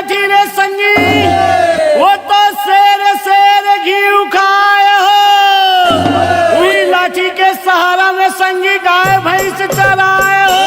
लाठी रे संगी वो तो शेर शेर घी खाए हो। हुई लाठी के सहारा में संगी गाय भैंस चराए हो।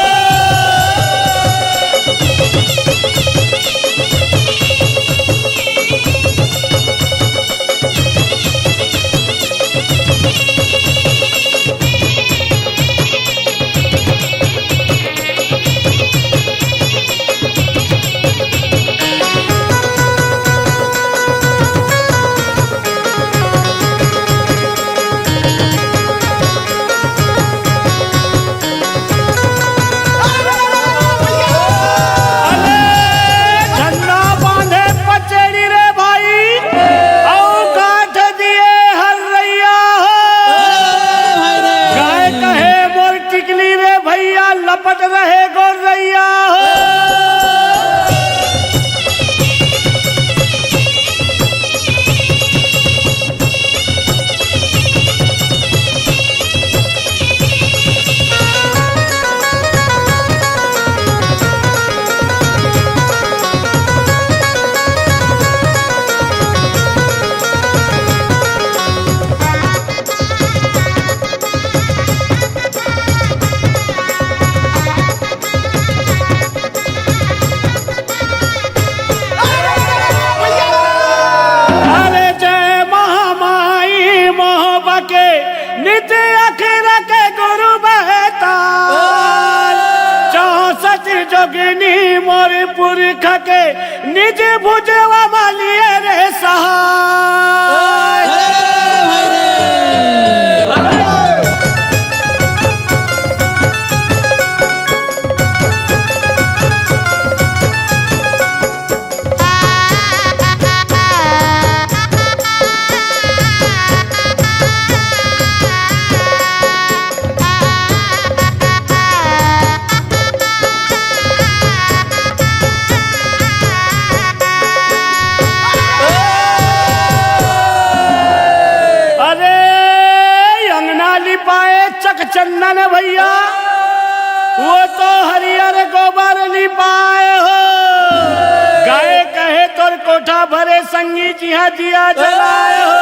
लपट रहे गोरैया हो। नित्य अखिर के गुरु बहताल 64 जोगिनी मोरी पुरख के निज भुजवा वालिए रे सहाय। चंदन भैया वो तो हरियर गोबर लिपाए हो। गाय कहे तोर कोठा भरे संगी जिहा दिया जलाए हो।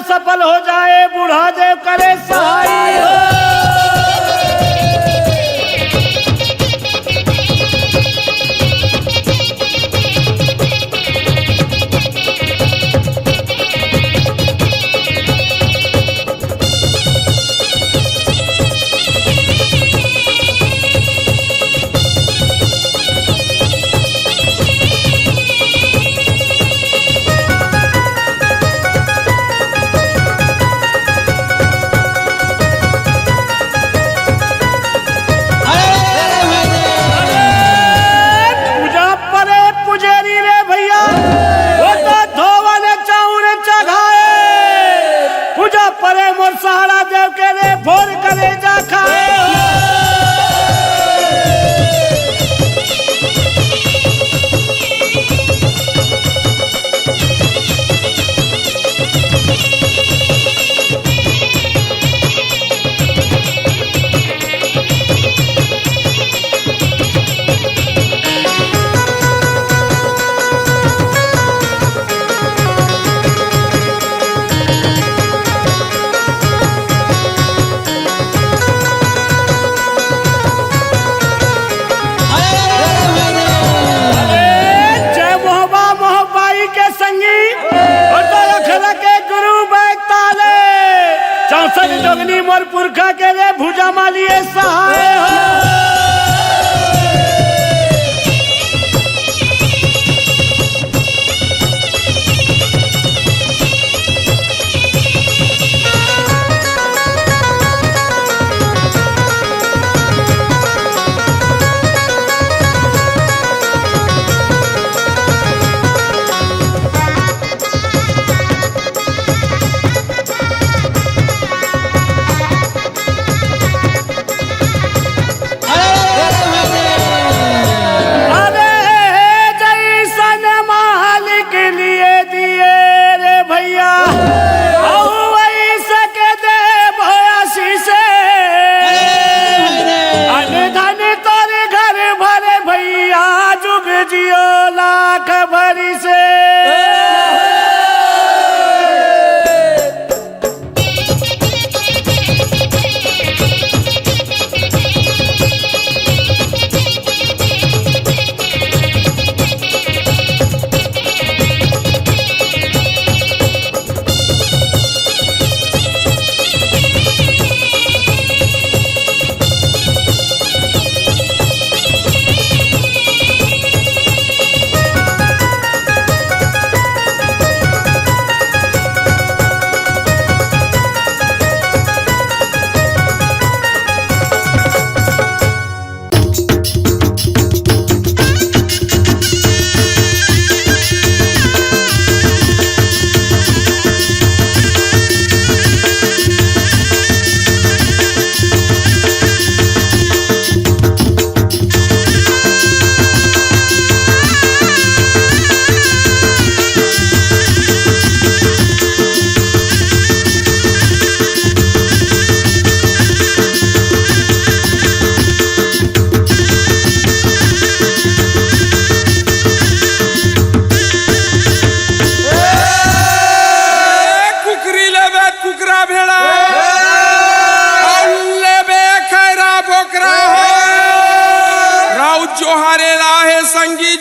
सफल हो जाए बूढ़ा देव करे सहाय हो। परे मोर सहारा देव के रे भोर करे जा खाए। जोगनी मोर पुरखा के रे भुजा मालिए सहाय हो।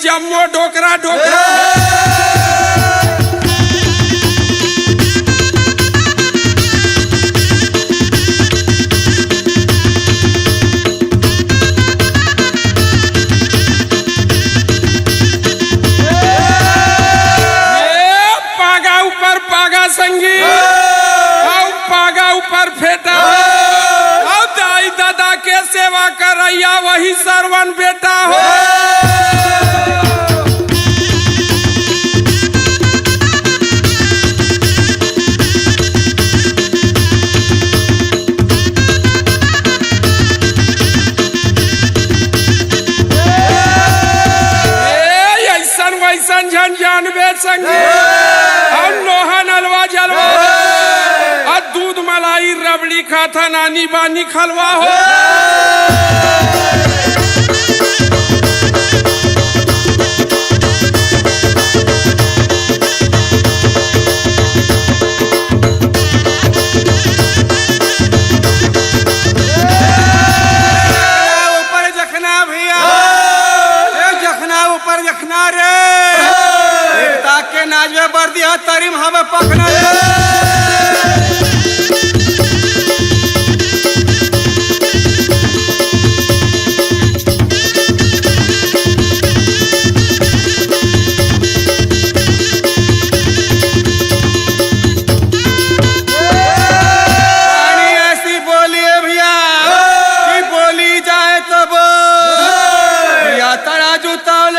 जम्मो ढोकरा ढोकरा। पागा ऊपर पागा संगी, पागा ऊपर फेटा, दाई दादा के सेवा करैया वही सरवन बेटा हो। ऐसन वैसन झन जानबे संगी, हम लोहा नलवा जलवा और दूध मलाई रबड़ी खाता नानी बानी खलवा हो। ऊपर जखना भैया, जखना ऊपर जखना रे, एकता के नाजवे बढ़ दिया तरीम हमें पखना रे।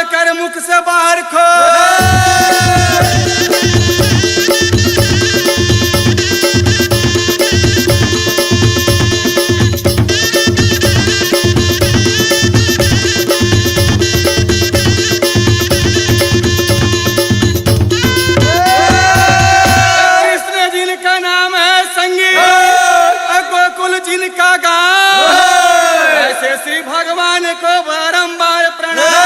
कर मुख से बाहर खो, कृष्ण जिनका नाम है संगी, गोकुल जिनका गाँव, ऐसे श्री भगवान को बारंबार प्रणाम।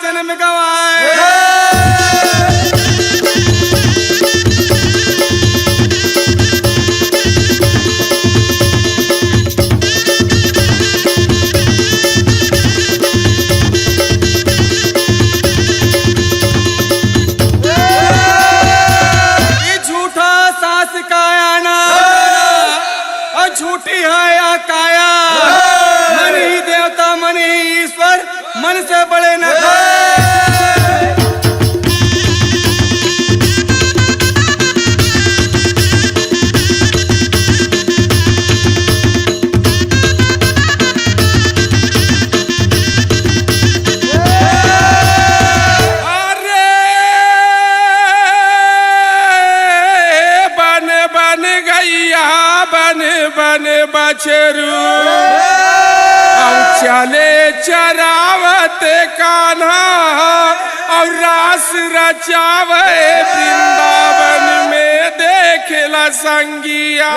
जन्म गवाए झूठा सास का आना और झूठी है या काया, मन ही देवता मन ही ईश्वर, मन से बड़े न बन बछरू चले चरावत कान्हा और रास रचावे वृंदावन में देखला संगिया।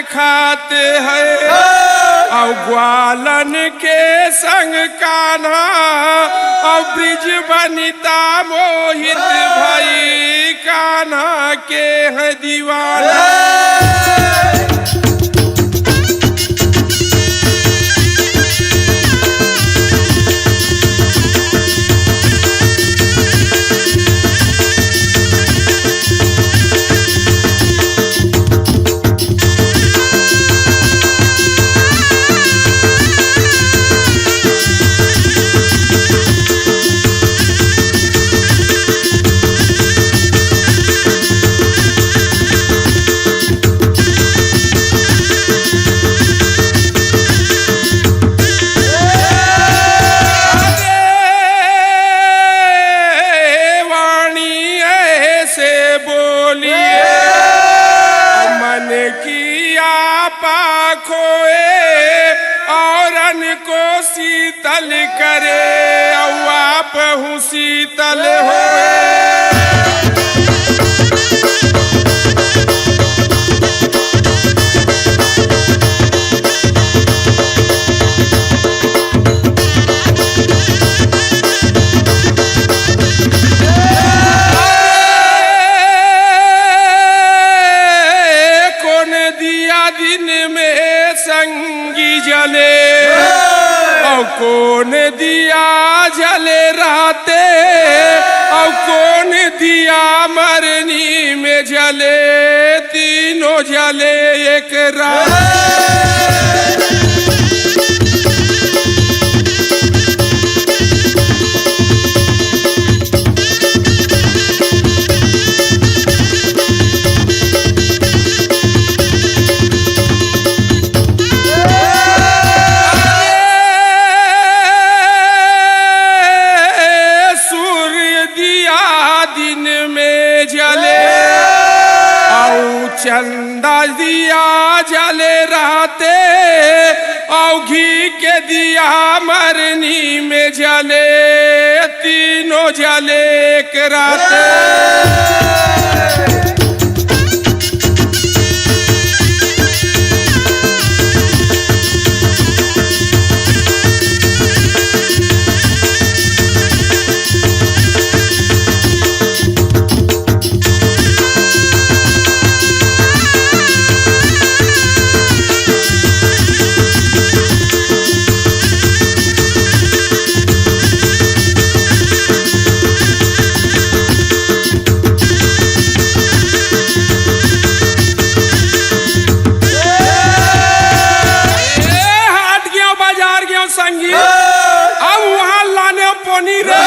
खाते हैं और ग्वालन के संग कान्हा और ब्रिज बनिता मोहित भाई कान्हा के हैं दीवाना। किया पाखोए औरन को शीतल करे औ आप हूँ शीतल होए। संगी जले और कौन दिया जले राते और कौन दिया मरनी में जले तीनों जले एक रात। चंदा दिया जले राते और घी के दिया मरनी में जले तीनों जले एक राते। संगी अब वहाँ लाने पोनी रे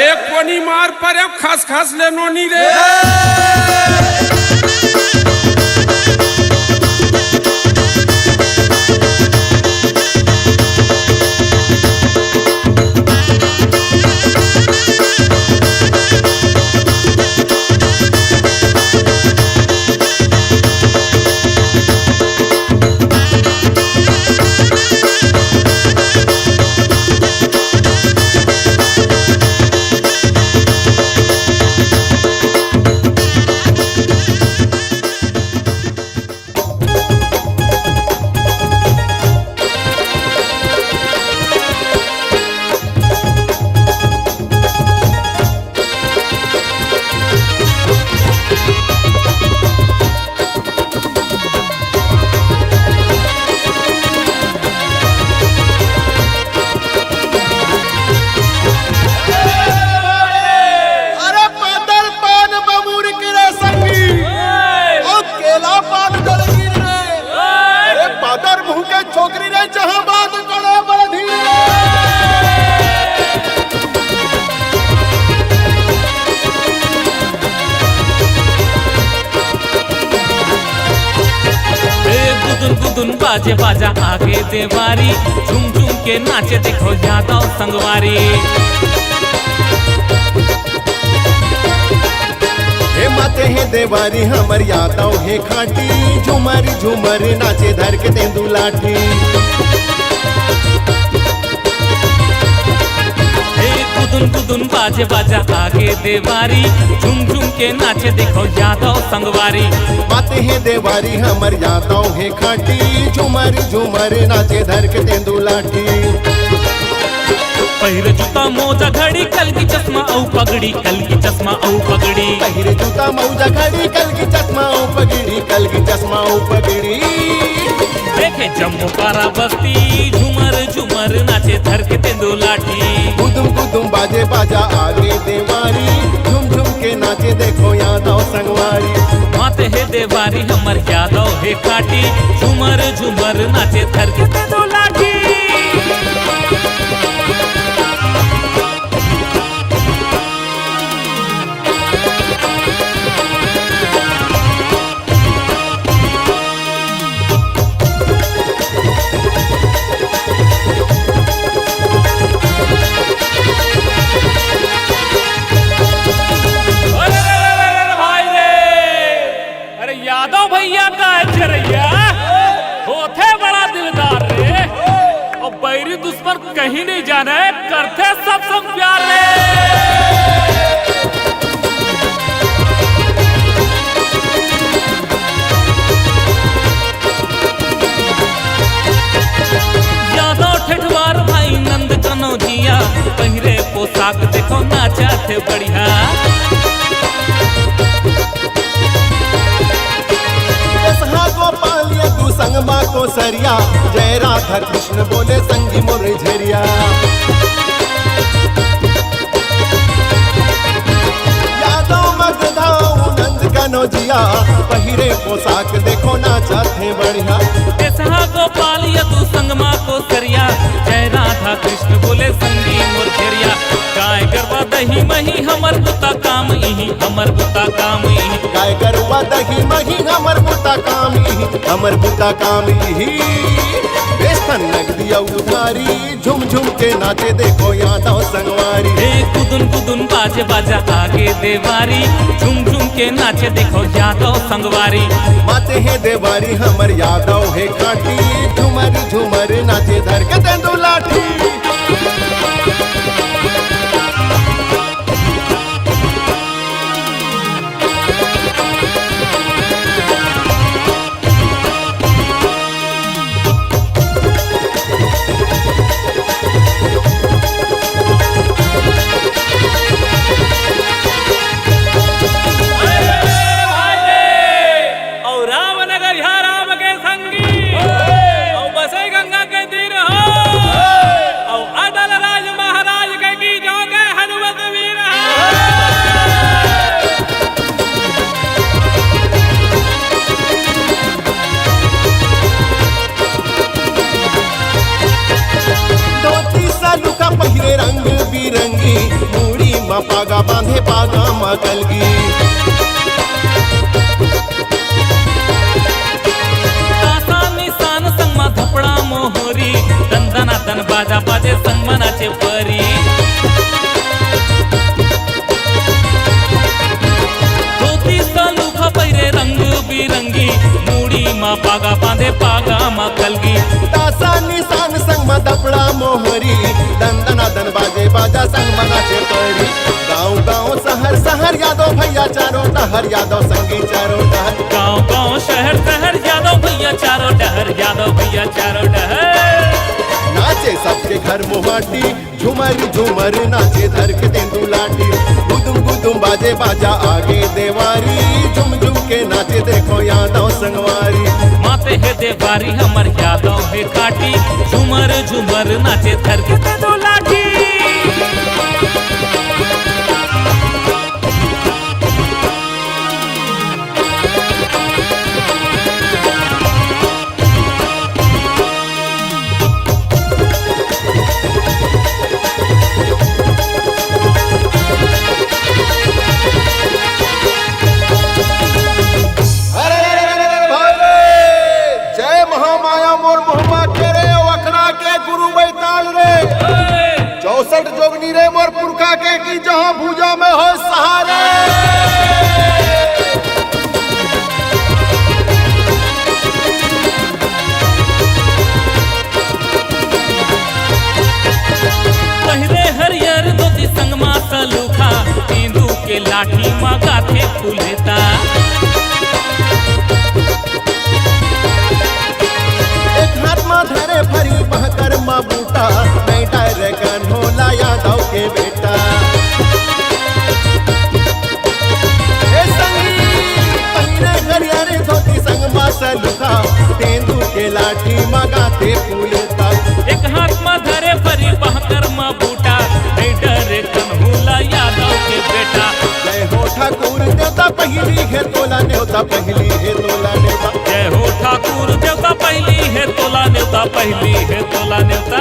एक पोनी मार पर खस खस ले नोनी रे। छोकरी रे जहां बात करे बड़ी गुदुन गुदुन बाजे बाजा आगे देवारी झूम झूम के नाचे देखो यादव संगवारी। हे माते हे देवारी हमर यादव हे खाटी झूमर झूमर नाचे धर के तेंदू लाठी। गुदुन गुदुन बाजे बाजा आगे देवारी झूम झूम के नाचे देखो यादव संगवारी। माते हे देवारी हमर यादव हे खाटी झूमर झूमर नाचे धर के तेंदू लाठी। पहिरे जूता मोजा घड़ी कल की चश्मा औ पगड़ी कल की चश्मा औ पगड़ी। पहिरे जूता मौजा घड़ी कल की चश्मा औ पगड़ी कल की चश्मा औ पगड़ी। देखे जम्मू पारा बस्ती झूमर झूमर नाचे धर के तेंदू लाठी। गुदुम गुदुम बाजे बाजा आगे देवारी झूम झूम के नाचे देखो यादव संगवारी। माते हे देवारी हमर यादव हे खाटी झूमर झूमर नाचे धर के तेंदू लाठी। अरे यादव भैया का है चिरैया होते बड़ा दिलदार रे और बैरी दुश्मन कहीं नहीं जाने करते सब प्यार रे। यादव ठेठवार भाई नंद कनौजिया पहिरे पोशाक देखो नाचा थे बढ़िया। गोपाल यदु संगमा को सरिया जय राधा कृष्ण बोले संगी मोर झरिया। यादव मगधाऊ नंद कनौजिया पहिरे पोशाक देखो नाचा थे बढ़िया। गोपाल यदु संगमा को सरिया जय राधा कृष्ण बोले संगी मोर झरिया। गाय गरबा दही मही हमर बुता काम इही हमर बुता काम इही। गाय गरबा दही मही हमर बुता काम इही हमर बुता काम इही। बेसन नगदिया उधारी झुम झुम के नाचे देखो यादव संगवारी। हे गुदुन गुदुन बाजे बाजा आगे देवारी झुम झुम के नाचे देखो यादव संगवारी। माते है देवारी हमर यादव है काटी झुमर झुमर नाचे धर के तेंदु लाठी। पहिरे रंग बिरंगी मूड़ी माँ पागा बांधे पागा माँ कलगी। निशान संगमा धपड़ा मोहरी दंदना दन बाजा बाजे संगमा नाचे परी। धोती सालूखा पहिरे रंग बिरंगी मूड़ी माँ पागा बांधे पागा माँ कलगी। तासा निशान संगमा धपड़ा मोहरी दंदना दन बाजे बाजा संगमा नाचे परी। गाँव गाँव शहर शहर यादव भैया चारों डहर यादव संगी चारों डहर। गाँव गाँव शहर शहर यादव भैया चारों डहर यादव भैया चारों डहर। नाचे सबके घर मुहाटी झुमर झुमर नाचे धर के तेंदु लाठी। गुदुम गुदुम बाजे बाजा आगे देवारी झुम झुम के नाचे देखो यादव संगवारी। माते है देवारी हमर यादव है काटी झुमर झुमर नाचे धर के तेंदु लाठी। जोगनी रे मोर पुरखा के की जहां भूजा में हो सहारे। पहिरे हरियर धोती संगमा सलूखा तेंदू के लाठी माँ गाथे फूलेता। एक हाथ में धरे फरी बहकर माँ बूटा नहीं डायरे कन होला यादव के बेटा। ए संगी पहिरे हरियर धोती संगमा सलूखा तेंदू के लाठी माँ गाथे फूलेता। एक हाथ में धरे फरी बहकर माँ बूटा नहीं डरे कन होला यादव के बेटा। जय हो ठाकुर देवता पहली है तोला न्योता पहली है तोला न्योता। जय हो ठाकुर देवता पहली है तोला न्योता पहली है तोला न्योता।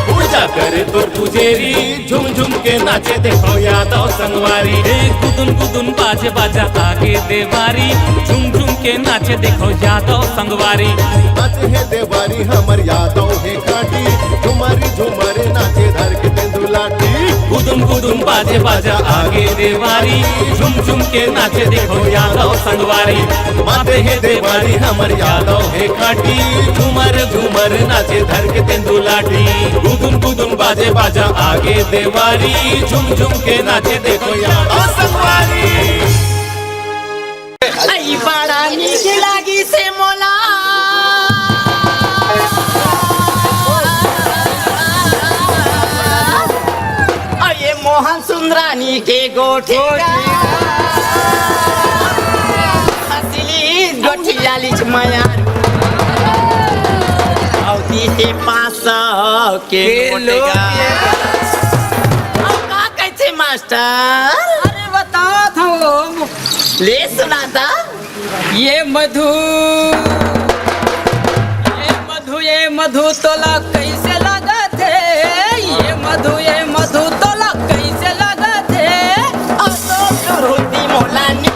पूजा करे तोर पुजेरी झुम झुम के नाचे देखो यादव संगवारी। हे गुदुन गुदुन बाजे बाजा आगे देवारी झुम झुम के नाचे देखो यादव संगवारी। नाचे है देवारी हमर यादव है काटी झुमर झुमर नाचे धर के तेंदु लाठी। गुदुम गुदुम बाजे बाजा आगे देवारी झुम झुम के नाचे देखो यादव संगवारी माते है देवारी हमर यादव है खाटी झूमर झूमर नाचे धर के तेंदु लाठी गुदुम गुदुम बाजे बाजा आगे देवारी झुम झुम के नाचे देखो यादव संगवारी आई बड़ा नीक लागी से मोला ये मोहन सुंदरानी के गोठे हसीली गोठिया लिच माया औती है पास के लोटेगा का कहते मास्टर अरे बताओ था वो ले सुनाता ये मधु ये मधु तोला कैसे लगा थे ये मधु तोला कैसे लगा थे अशोक होती मौलानी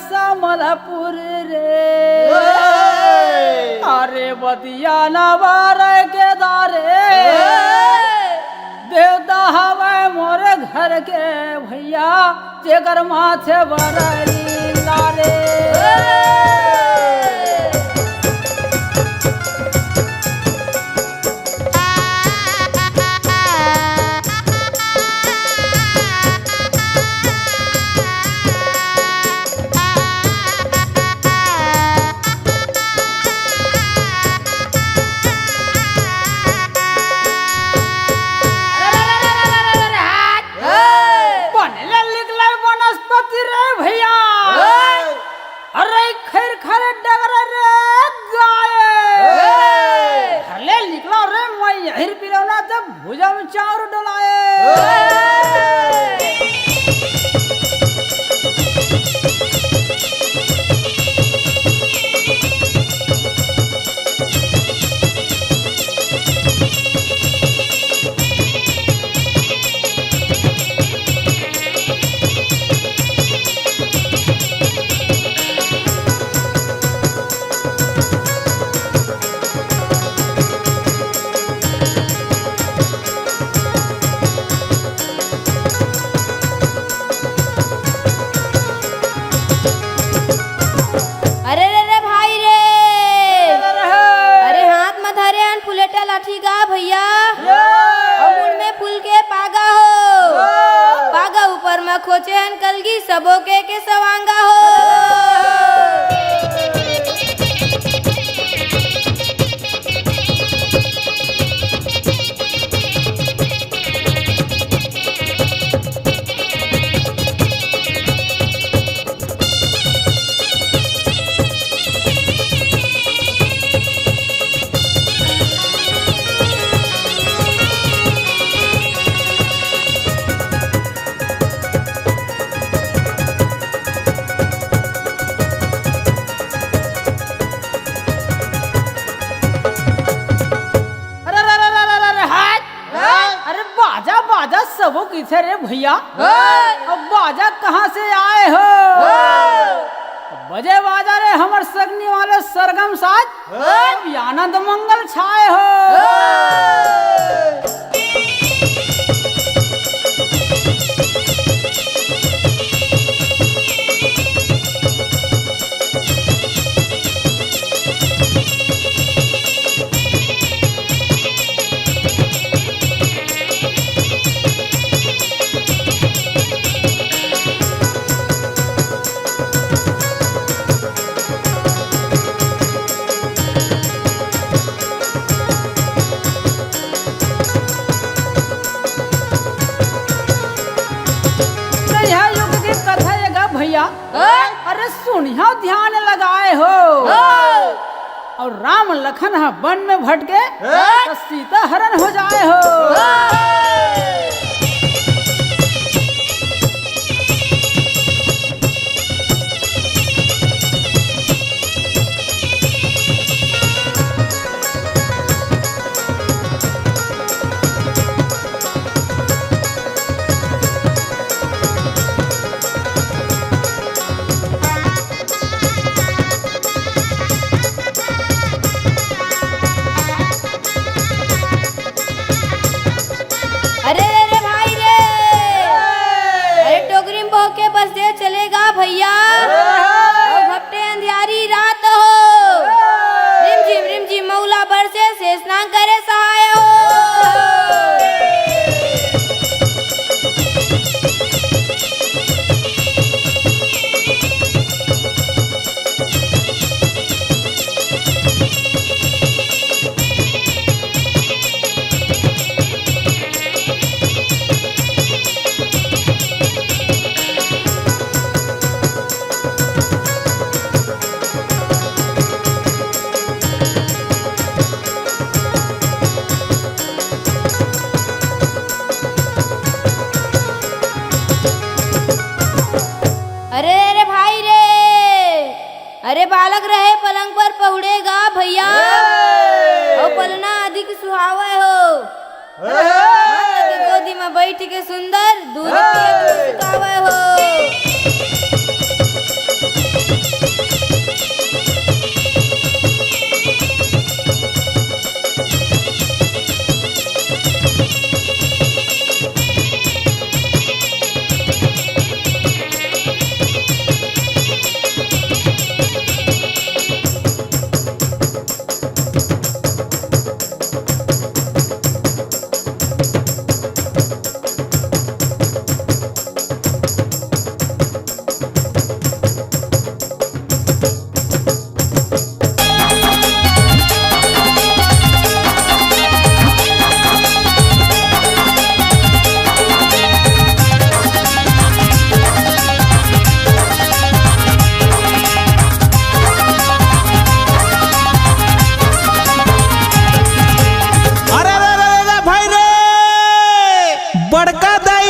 समलपुर रे अरे बदिया नवार के दारे देवता हवे मोरे घर के भैया जेकर माथे बरली लारे भुजा में चार डलाए लाठी का भैया अमूल में फूल के पागा हो पागा ऊपर में खोचे हन कलगी सबो के सवांगा हो सबो किथे रे भैया अब बाजा कहाँ से आए हो बजे बाजा रे हमर सगनी वाले सरगम साज आनंद मंगल छाए हो अरे सुनिया ध्यान लगाए हो और राम लखन वन में भटके तो सीता हरण हो जाए हो। अरे रे भाई रे, अरे टोकरी में बह के बस दे चलेगा भैया और घपटे अंधियारी रात हो, रिम झिम मौला बरसे से स्नान करे सहाय हो। अरे भाई रे, अरे बालक रहे पलंग पर पहुड़ेगा भैया और पलना अधिक सुहावे हो, माता की गोदी में बैठ के सुंदर दूध पिए दूध सुखावे हो।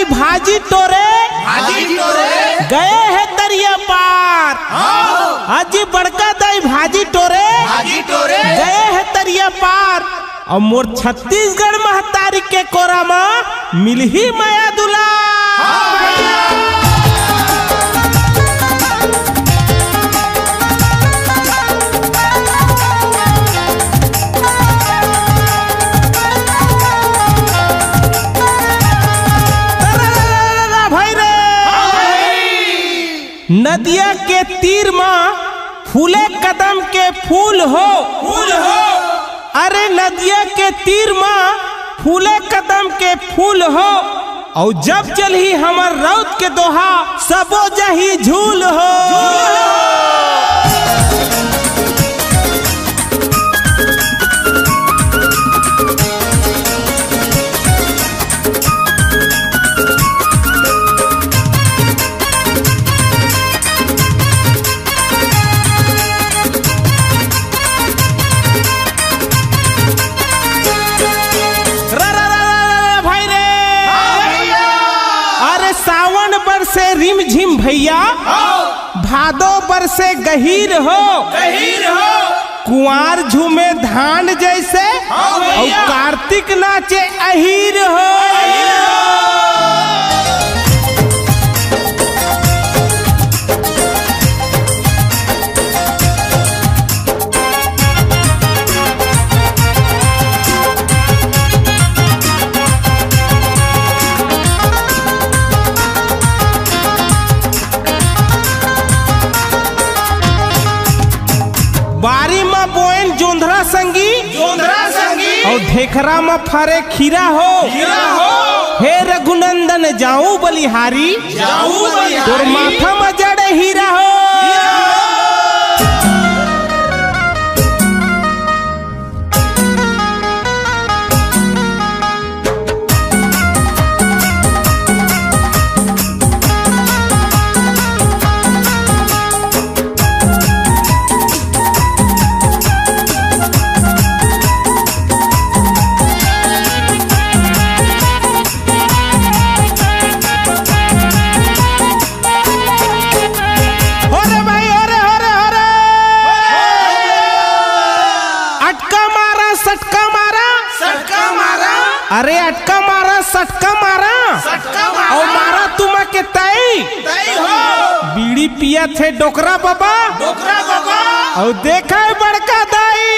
भाजी टोरे गए है दरिया पार। हाजी बड़का दाई भाजी टोरे गए है दरिया पार। और मोर छत्तीसगढ़ महतारी के कोरा में मिल ही माया दुला। नदिया के तीर में फूले कदम के फूल हो। अरे नदिया के तीर में फूले कदम के फूल हो। और जब चलही हमर रौत के दोहा सबो जही झूल हो। से रिम झिम भैया भादो बर से गहीर हो। कुंवार झूमे धान जैसे और कार्तिक नाचे अहीर हो। बारी में बोएन जोंधरा संगी और ढेखरा में फरे खीरा हो। हे रघुनंदन जाऊं बलिहारी तोर माथा में जड़े हीरा हो। बीड़ी पिया थे डोकरा बाबा और देखा है बड़का दाई।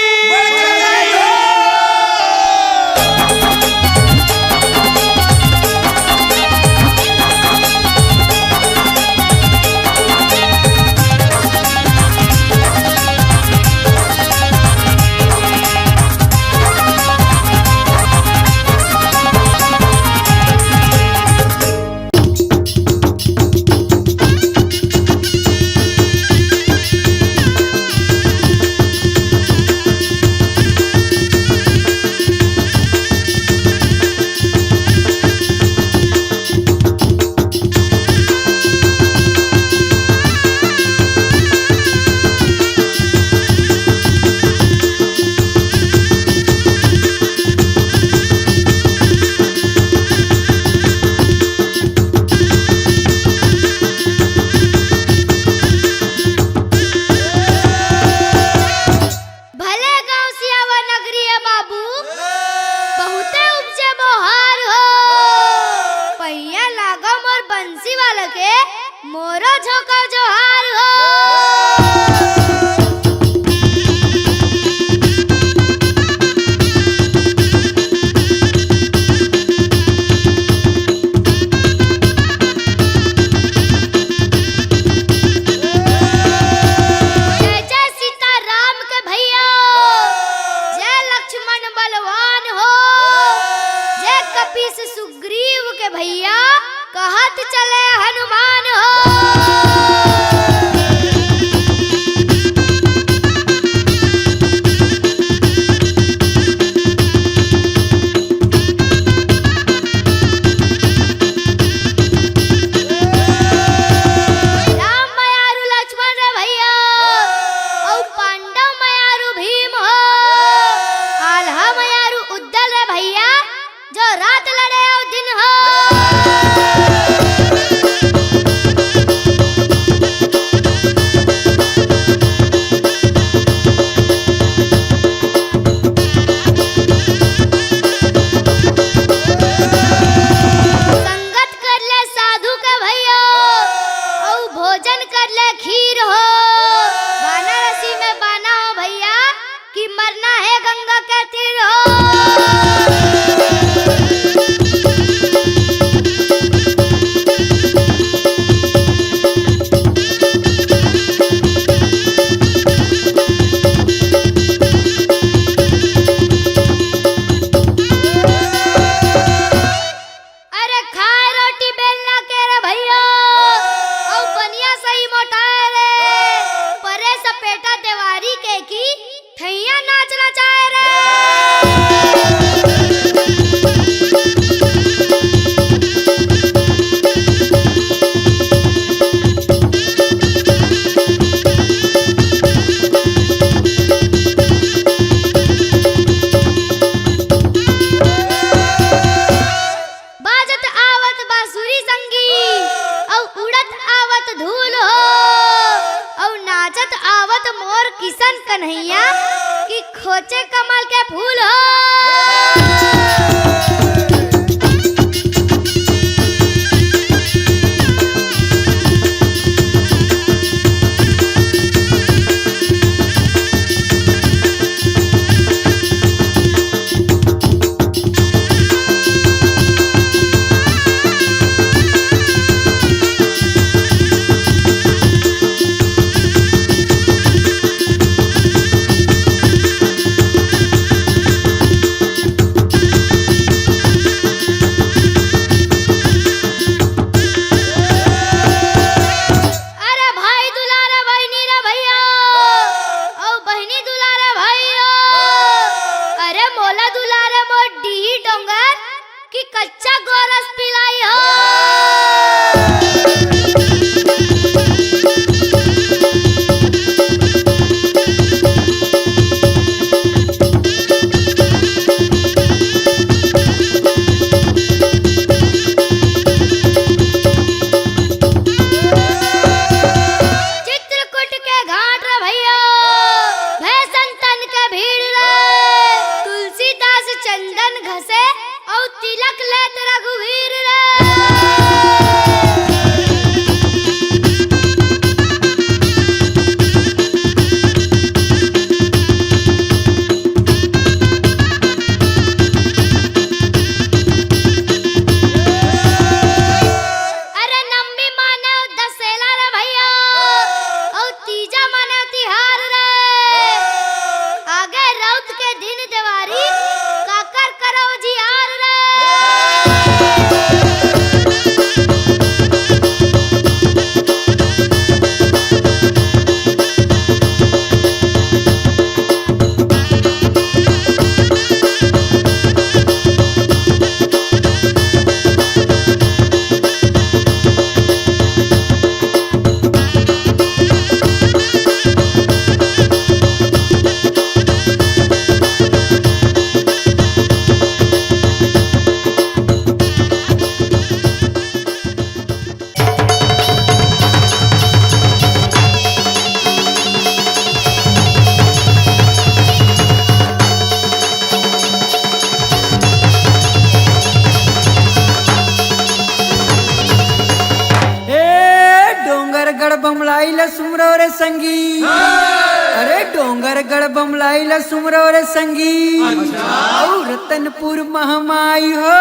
बमलाई ला सुमरो रे संगी। अरे डोंगरगढ़ बमलाई ला सुमरो रे संगी। और रतनपुर महमाई हो।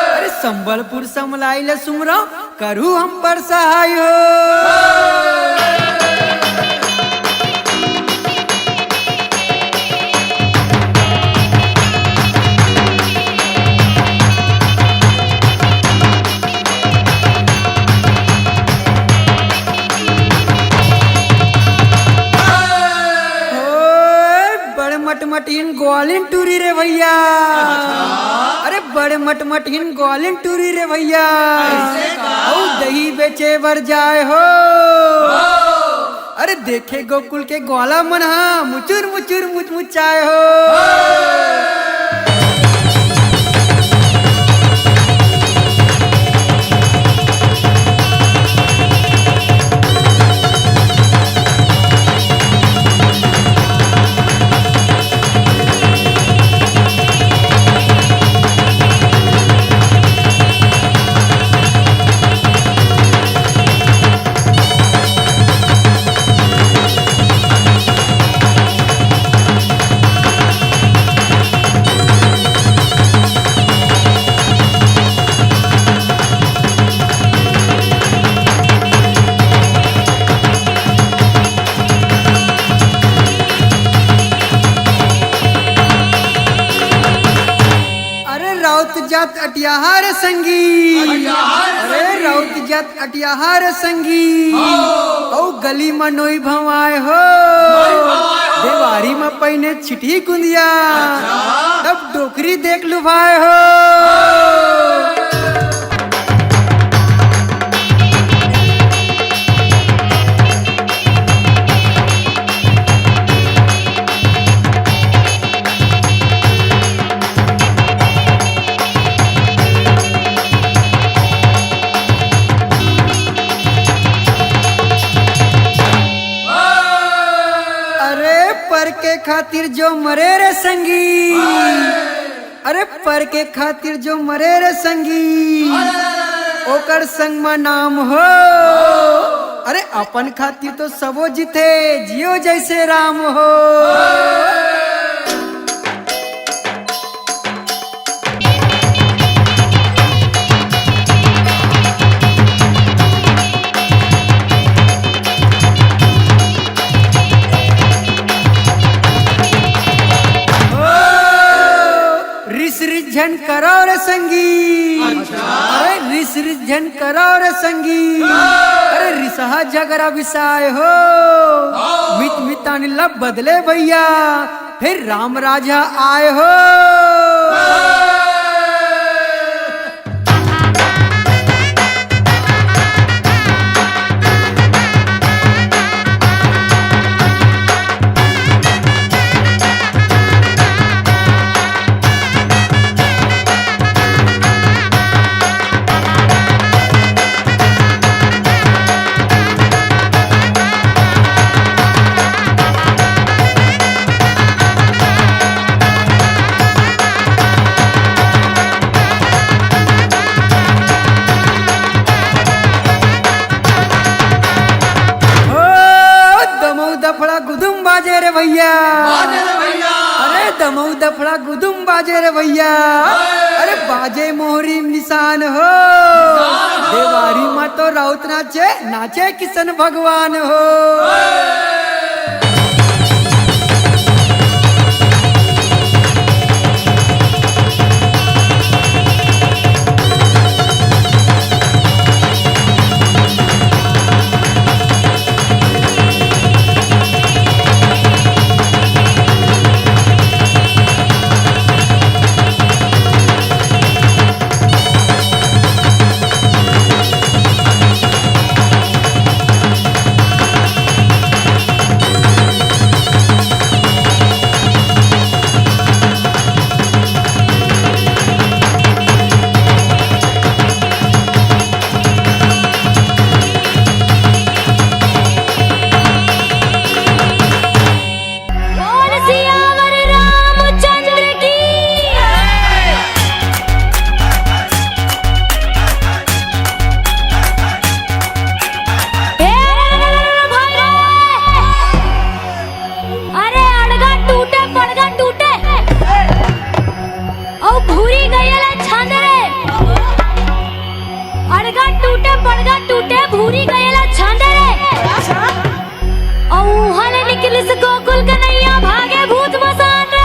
अरे संबलपुर समलाई ला सुमरो करू हम पर सहाय हो। मटमटहीन ग्वालिन टूरी रे भैया। अरे बड़े मटमटहीन ग्वालिन टूरी रे भैया। और दही बेचे बर जाए हो। अरे देखे गोकुल के ग्वाला मन हा मुचुर मुचुर मुचमुचाए हो। जात अटियाहार संगी। अरे राउत जात अटियाहार संगी। औ गली में नोई भवाए हो। देवारी में पहिने छिटी कुंदिया। तब डोकरी देख लुभाए हो। खातिर जो मरे रे संगी। अरे पर के खातिर जो मरे रे संगी। ओकर संग में नाम हो। अरे अपन खातिर तो सबो जीते जियो जैसे राम हो। झन करो रे संगी। अरे रिस झन करो रे संगी। अरे रिसहा झगड़ा विसाय हो। मित मितानी लब बदले भैया। फिर राम राजा आए हो। भैया। अरे दमऊ दफड़ा गुदुम बाजे रे भैया। अरे बाजे मोहरी निशान हो। देवारी माँ तो राउत नाचे नाचे किशन भगवान हो। घरगा टूटे पड़गा टूटे भूरी गयला छांडे रे औ हले निकलिस गोकुल कन्हैया भागे भूत मसान रे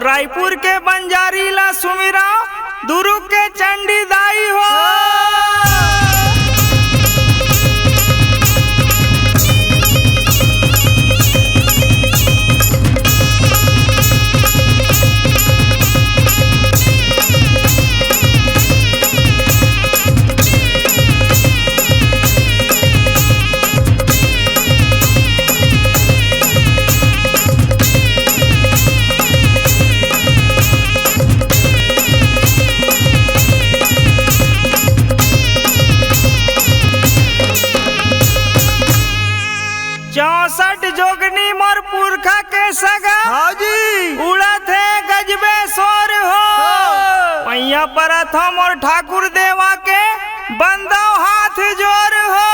रायपुर के बंजारी ला सुमिरा दुर्ग के चंडी दाई हो। चौसठ जोगनी मोर पुरखा के सगा हाजी उड़त है गजबे सोर हो। पैया परत हम और ठाकुर देवा के बंदो हाथ जोर हो।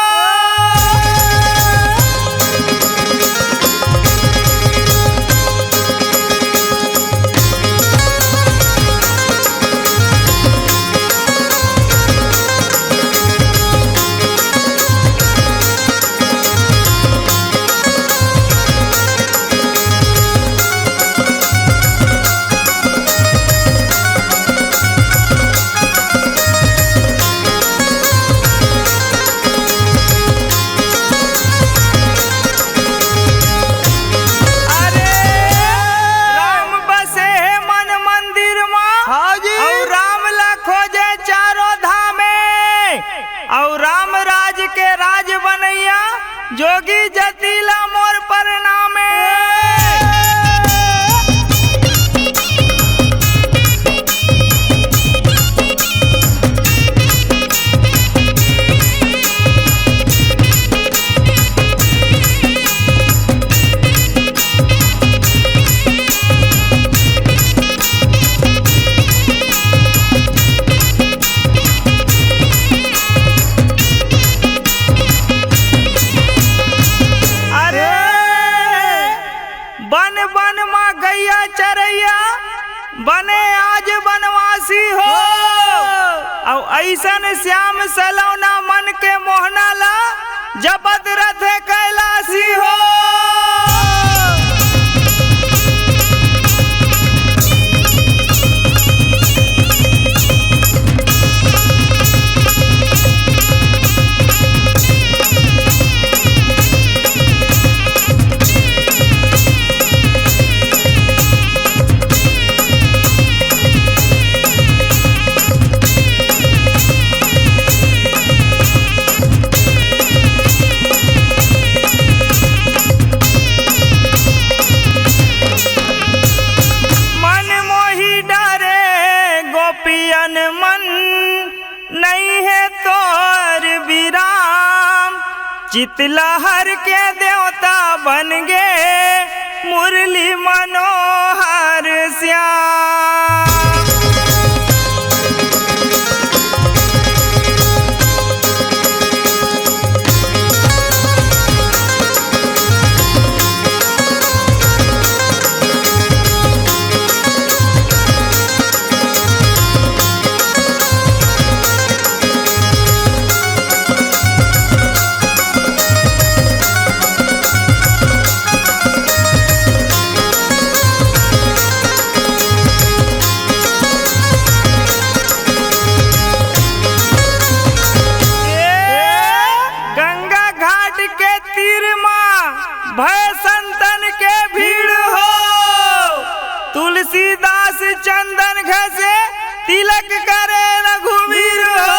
चरैया बने आज बनवासी हो, और ऐसन श्याम सलौना मन के मोहना ला जपत रथ कैलासी हो। चितलहर के देवता बन गे मुरली मनोहर श्याम। भय संतन के भीड़ हो, तुलसीदास चंदन घसे तिलक करे रघुवीर हो।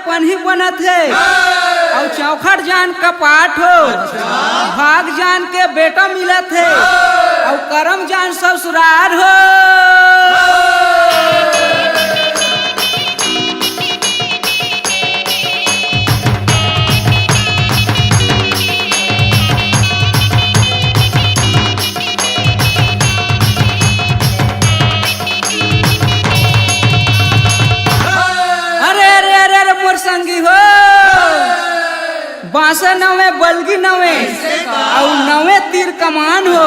पन्ही बनत है और चौखट जान का पाठ हो, भाग जान के बेटा मिलत है और करम जान ससुरार हो। संगी हो बांसा नवे बलगी नवे और नवे तीर कमान हो,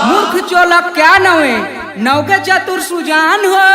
मूर्ख चोलक क्या नवे नौके चतुर सुजान हो।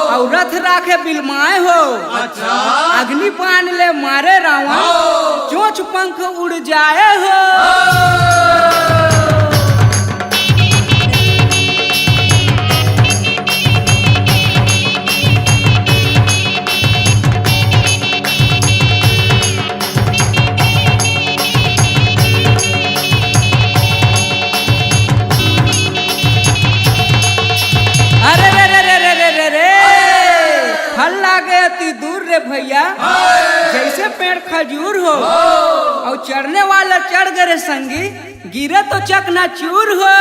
और रथ राखे बिलमाए हो, अच्छा अग्नि पान ले मारे रावण चोंच पंख उड़ जाए हो। दूर रे भैया जैसे पेड़ खजूर हो और चढ़ने वाला चढ़ गए संगी गिरे तो चकनाचूर हो।